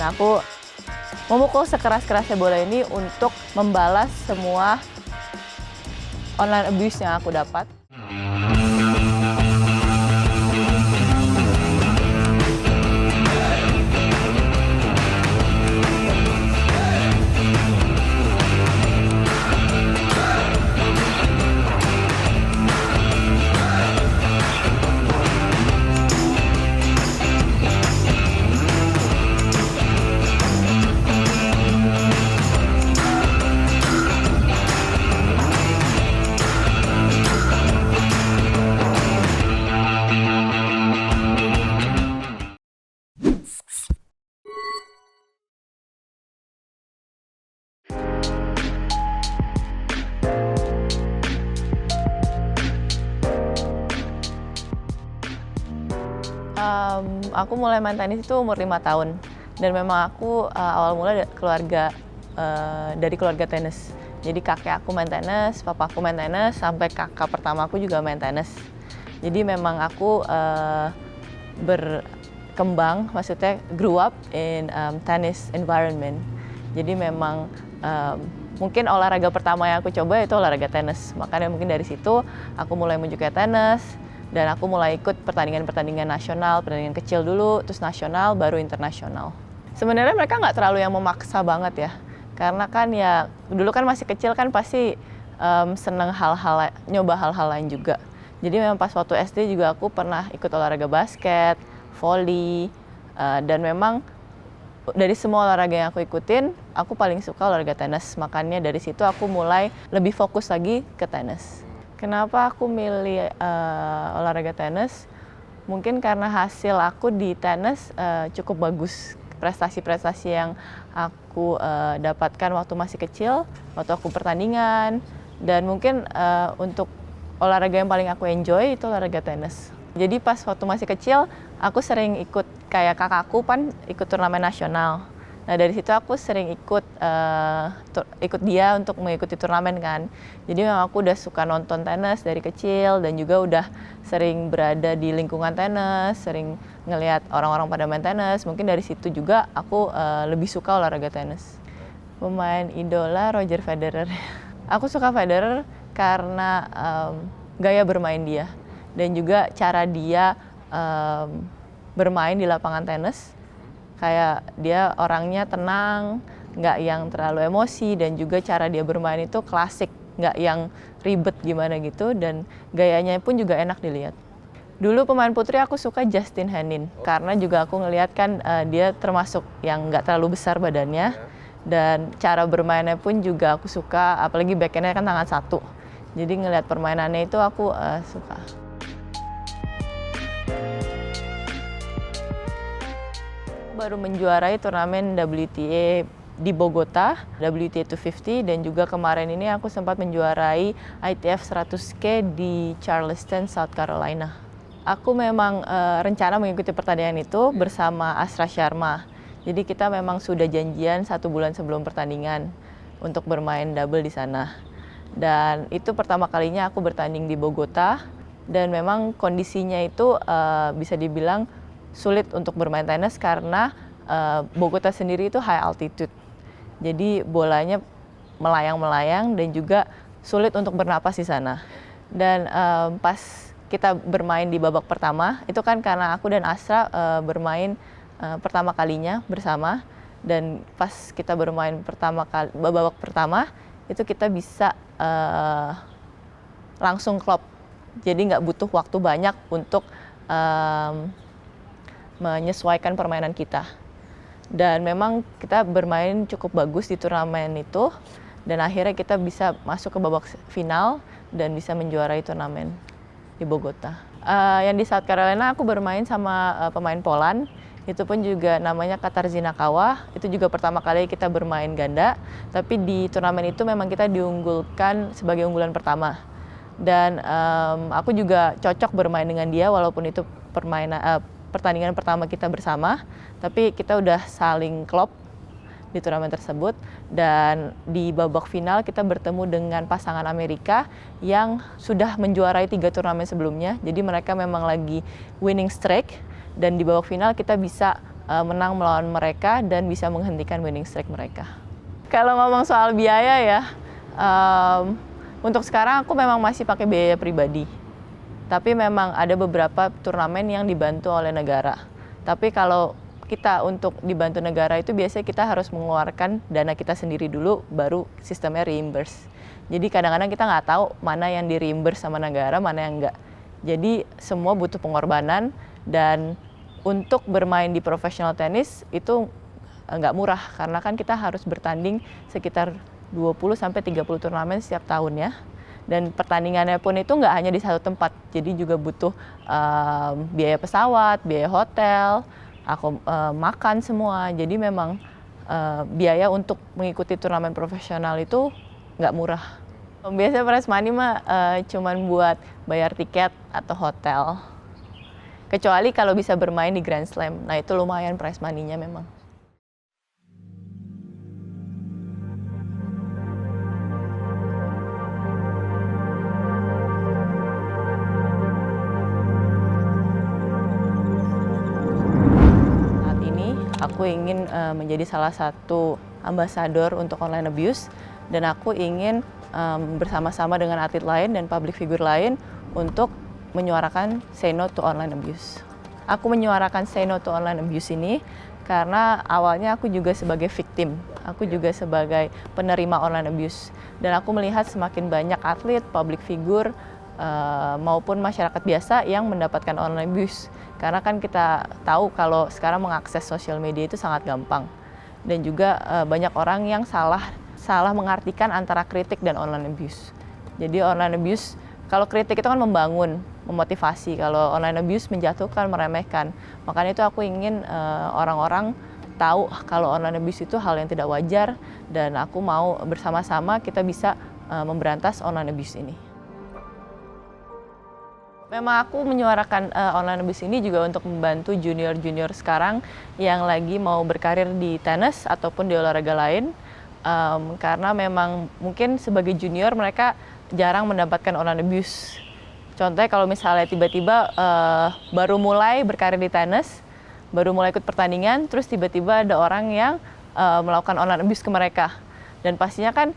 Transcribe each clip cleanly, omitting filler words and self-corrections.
dan aku memukul sekeras-kerasnya bola ini untuk membalas semua online abuse yang aku dapat. Aku mulai main tenis itu umur 5 tahun dan memang aku awal mula dari keluarga tenis. Jadi kakek aku main tenis, papa aku main tenis, sampai kakak pertama aku juga main tenis. Jadi memang aku berkembang, maksudnya grew up in tennis environment. Jadi memang mungkin olahraga pertama yang aku coba itu olahraga tenis. Makanya mungkin dari situ aku mulai menyukai tenis. Dan aku mulai ikut pertandingan-pertandingan nasional, pertandingan kecil dulu, terus nasional, baru internasional. Sebenarnya mereka nggak terlalu yang memaksa banget ya, karena kan ya dulu kan masih kecil kan pasti seneng nyoba hal-hal lain juga. Jadi memang pas waktu SD juga aku pernah ikut olahraga basket, volley, dan memang dari semua olahraga yang aku ikutin, aku paling suka olahraga tenis. Makanya dari situ aku mulai lebih fokus lagi ke tenis. Kenapa aku milih olahraga tenis? Mungkin karena hasil aku di tenis cukup bagus. Prestasi-prestasi yang aku dapatkan waktu masih kecil, waktu aku pertandingan. Dan mungkin untuk olahraga yang paling aku enjoy itu olahraga tenis. Jadi pas waktu masih kecil, aku sering ikut, kayak kakakku kan ikut turnamen nasional. Nah dari situ aku sering ikut dia untuk mengikuti turnamen kan. Jadi memang aku udah suka nonton tenis dari kecil dan juga udah sering berada di lingkungan tenis, sering ngelihat orang-orang pada main tenis. Mungkin dari situ juga aku lebih suka olahraga tenis. Pemain idola Roger Federer. Aku suka Federer karena gaya bermain dia dan juga cara dia bermain di lapangan tenis. Kayak dia orangnya tenang, nggak yang terlalu emosi, dan juga cara dia bermain itu klasik, nggak yang ribet gimana gitu, dan gayanya pun juga enak dilihat. Dulu pemain putri aku suka Justine Henin, karena juga aku ngelihat kan dia termasuk yang nggak terlalu besar badannya, dan cara bermainnya pun juga aku suka, apalagi backhandnya kan tangan satu. Jadi ngelihat permainannya itu aku suka. Baru menjuarai turnamen WTA di Bogota, WTA 250, dan juga kemarin ini aku sempat menjuarai ITF 100K di Charleston, South Carolina. Aku memang rencana mengikuti pertandingan itu bersama Asra Sharma. Jadi kita memang sudah janjian 1 bulan sebelum pertandingan untuk bermain double di sana. Dan itu pertama kalinya aku bertanding di Bogota, dan memang kondisinya itu bisa dibilang sulit untuk bermain tenis karena Bogota sendiri itu high altitude. Jadi bolanya melayang-melayang dan juga sulit untuk bernapas di sana. Dan pas kita bermain di babak pertama, itu kan karena aku dan Asra bermain pertama kalinya bersama. Dan pas kita bermain babak pertama, itu kita bisa langsung klop. Jadi nggak butuh waktu banyak untuk menyesuaikan permainan kita. Dan memang kita bermain cukup bagus di turnamen itu, dan akhirnya kita bisa masuk ke babak final dan bisa menjuarai turnamen di Bogota. Yang di South Carolina aku bermain sama pemain Poland, itu pun juga namanya Katarzyna Kawa. Itu juga pertama kali kita bermain ganda, tapi di turnamen itu memang kita diunggulkan sebagai unggulan pertama. Dan aku juga cocok bermain dengan dia walaupun itu pertandingan pertama kita bersama, tapi kita udah saling klop di turnamen tersebut. Dan di babak final kita bertemu dengan pasangan Amerika yang sudah menjuarai 3 turnamen sebelumnya. Jadi mereka memang lagi winning streak, dan di babak final kita bisa menang melawan mereka dan bisa menghentikan winning streak mereka. Kalau ngomong soal biaya ya, untuk sekarang aku memang masih pakai biaya pribadi. Tapi memang ada beberapa turnamen yang dibantu oleh negara. Tapi kalau kita untuk dibantu negara itu biasanya kita harus mengeluarkan dana kita sendiri dulu, baru sistemnya reimburse. Jadi kadang-kadang kita nggak tahu mana yang di reimburse sama negara, mana yang enggak. Jadi semua butuh pengorbanan, dan untuk bermain di profesional tenis itu nggak murah karena kan kita harus bertanding sekitar 20-30 turnamen setiap tahun ya. Dan pertandingannya pun itu nggak hanya di satu tempat, jadi juga butuh biaya pesawat, biaya hotel, makan semua. Jadi memang biaya untuk mengikuti turnamen profesional itu nggak murah. Biasanya prize money mah cuman buat bayar tiket atau hotel. Kecuali kalau bisa bermain di Grand Slam, nah itu lumayan prize money-nya memang. Aku ingin menjadi salah satu ambasador untuk online abuse, dan aku ingin bersama-sama dengan atlet lain dan public figure lain untuk menyuarakan say no to online abuse. Aku menyuarakan say no to online abuse ini karena awalnya aku juga sebagai victim, aku juga sebagai penerima online abuse, dan aku melihat semakin banyak atlet, public figure, maupun masyarakat biasa yang mendapatkan online abuse. Karena kan kita tahu kalau sekarang mengakses sosial media itu sangat gampang. Dan juga banyak orang yang salah mengartikan antara kritik dan online abuse. Jadi online abuse, kalau kritik itu kan membangun, memotivasi. Kalau online abuse menjatuhkan, meremehkan. Makanya itu aku ingin orang-orang tahu kalau online abuse itu hal yang tidak wajar, dan aku mau bersama-sama kita bisa memberantas online abuse ini. Memang aku menyuarakan online abuse ini juga untuk membantu junior-junior sekarang yang lagi mau berkarir di tenis ataupun di olahraga lain. Karena memang mungkin sebagai junior mereka jarang mendapatkan online abuse. Contohnya kalau misalnya tiba-tiba baru mulai berkarir di tenis, baru mulai ikut pertandingan, terus tiba-tiba ada orang yang melakukan online abuse ke mereka. Dan pastinya kan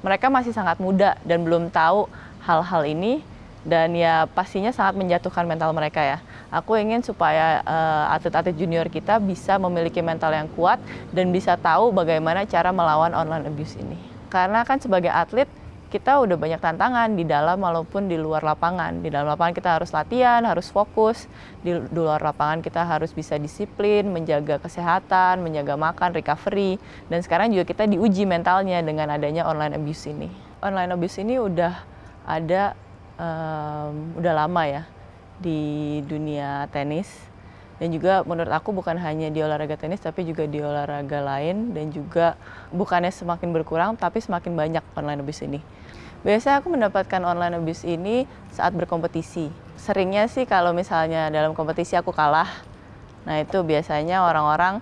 mereka masih sangat muda dan belum tahu hal-hal ini. Dan ya pastinya sangat menjatuhkan mental mereka ya. Aku ingin supaya atlet-atlet junior kita bisa memiliki mental yang kuat dan bisa tahu bagaimana cara melawan online abuse ini. Karena kan sebagai atlet kita udah banyak tantangan di dalam maupun di luar lapangan. Di dalam lapangan kita harus latihan, harus fokus. Di luar lapangan kita harus bisa disiplin, menjaga kesehatan, menjaga makan, recovery. Dan sekarang juga kita diuji mentalnya dengan adanya online abuse ini. Online abuse ini udah ada udah lama ya di dunia tenis, dan juga menurut aku bukan hanya di olahraga tenis tapi juga di olahraga lain, dan juga bukannya semakin berkurang tapi semakin banyak online abuse ini. Biasanya aku mendapatkan online abuse ini saat berkompetisi. Seringnya sih kalau misalnya dalam kompetisi aku kalah, nah itu biasanya orang-orang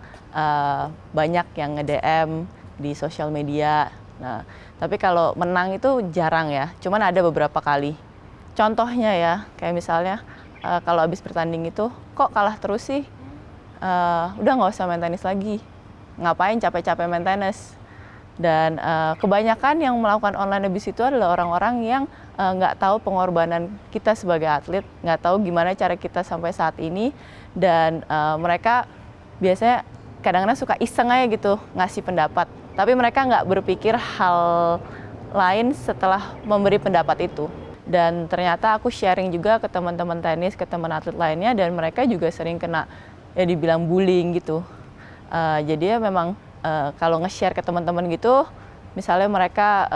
banyak yang nge-DM di sosial media. Nah, tapi kalau menang itu jarang ya, cuman ada beberapa kali. Contohnya ya, kayak misalnya kalau habis bertanding itu, kok kalah terus sih? Udah nggak usah main tenis lagi. Ngapain capek-capek main tenis? Dan kebanyakan yang melakukan online abuse itu adalah orang-orang yang nggak tahu pengorbanan kita sebagai atlet, nggak tahu gimana cara kita sampai saat ini, dan mereka biasanya kadang-kadang suka iseng aja gitu ngasih pendapat. Tapi mereka nggak berpikir hal lain setelah memberi pendapat itu. Dan ternyata aku sharing juga ke teman-teman tenis, ke teman atlet lainnya, dan mereka juga sering kena ya dibilang bullying gitu. Jadi ya memang kalau nge-share ke teman-teman gitu, misalnya mereka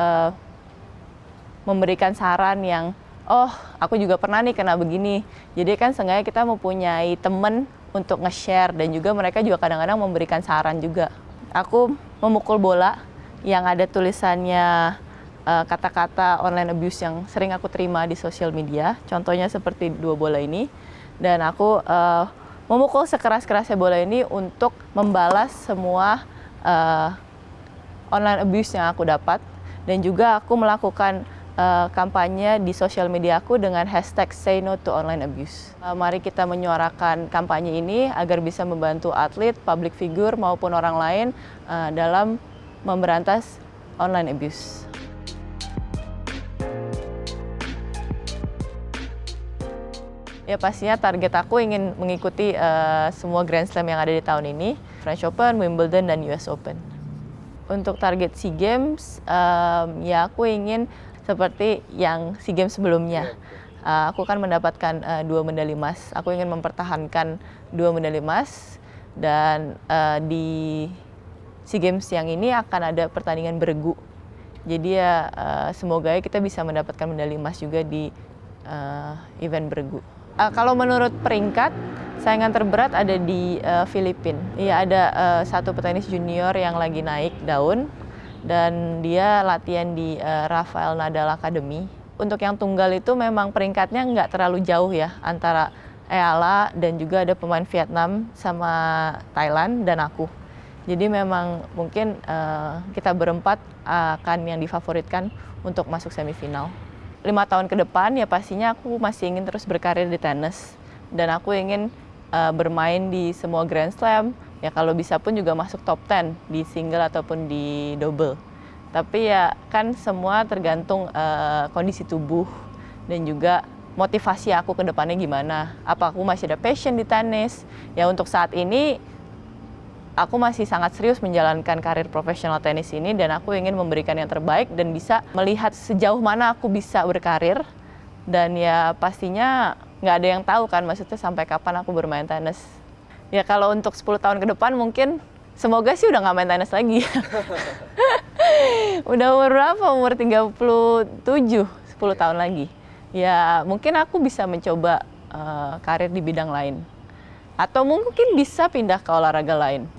memberikan saran yang, oh aku juga pernah nih kena begini. Jadi kan seenggaknya kita mempunyai teman untuk nge-share, dan juga mereka juga kadang-kadang memberikan saran juga. Aku memukul bola yang ada tulisannya kata-kata online abuse yang sering aku terima di sosial media, contohnya seperti 2 bola ini, dan aku memukul sekeras-kerasnya bola ini untuk membalas semua online abuse yang aku dapat, dan juga aku melakukan kampanye di sosial media aku dengan hashtag Say No to Online Abuse. Mari kita menyuarakan kampanye ini agar bisa membantu atlet, public figure maupun orang lain dalam memberantas online abuse. Ya pastinya target aku ingin mengikuti semua Grand Slam yang ada di tahun ini, French Open, Wimbledon, dan US Open. Untuk target SEA Games, ya aku ingin seperti yang SEA Games sebelumnya. Aku kan mendapatkan 2 medali emas. Aku ingin mempertahankan 2 medali emas, dan di SEA Games yang ini akan ada pertandingan bergu. Jadi ya semoga kita bisa mendapatkan medali emas juga di event bergu. Kalau menurut peringkat, saingan terberat ada di Filipina. Iya, ada satu petenis junior yang lagi naik daun dan dia latihan di Rafael Nadal Academy. Untuk yang tunggal itu memang peringkatnya nggak terlalu jauh ya antara Eala dan juga ada pemain Vietnam sama Thailand dan aku. Jadi memang mungkin kita berempat akan yang difavoritkan untuk masuk semifinal. 5 tahun ke depan ya pastinya aku masih ingin terus berkarir di tenis dan aku ingin bermain di semua Grand Slam, ya kalau bisa pun juga masuk top 10 di single ataupun di double. Tapi ya kan semua tergantung kondisi tubuh dan juga motivasi aku ke depannya gimana. Apa aku masih ada passion di tenis? Ya untuk saat ini aku masih sangat serius menjalankan karir profesional tenis ini dan aku ingin memberikan yang terbaik dan bisa melihat sejauh mana aku bisa berkarir. Dan ya pastinya nggak ada yang tahu kan maksudnya sampai kapan aku bermain tenis. Ya kalau untuk 10 tahun ke depan mungkin semoga sih udah nggak main tenis lagi. Udah umur berapa? Umur 37, 10 tahun lagi. Ya mungkin aku bisa mencoba karir di bidang lain. Atau mungkin bisa pindah ke olahraga lain.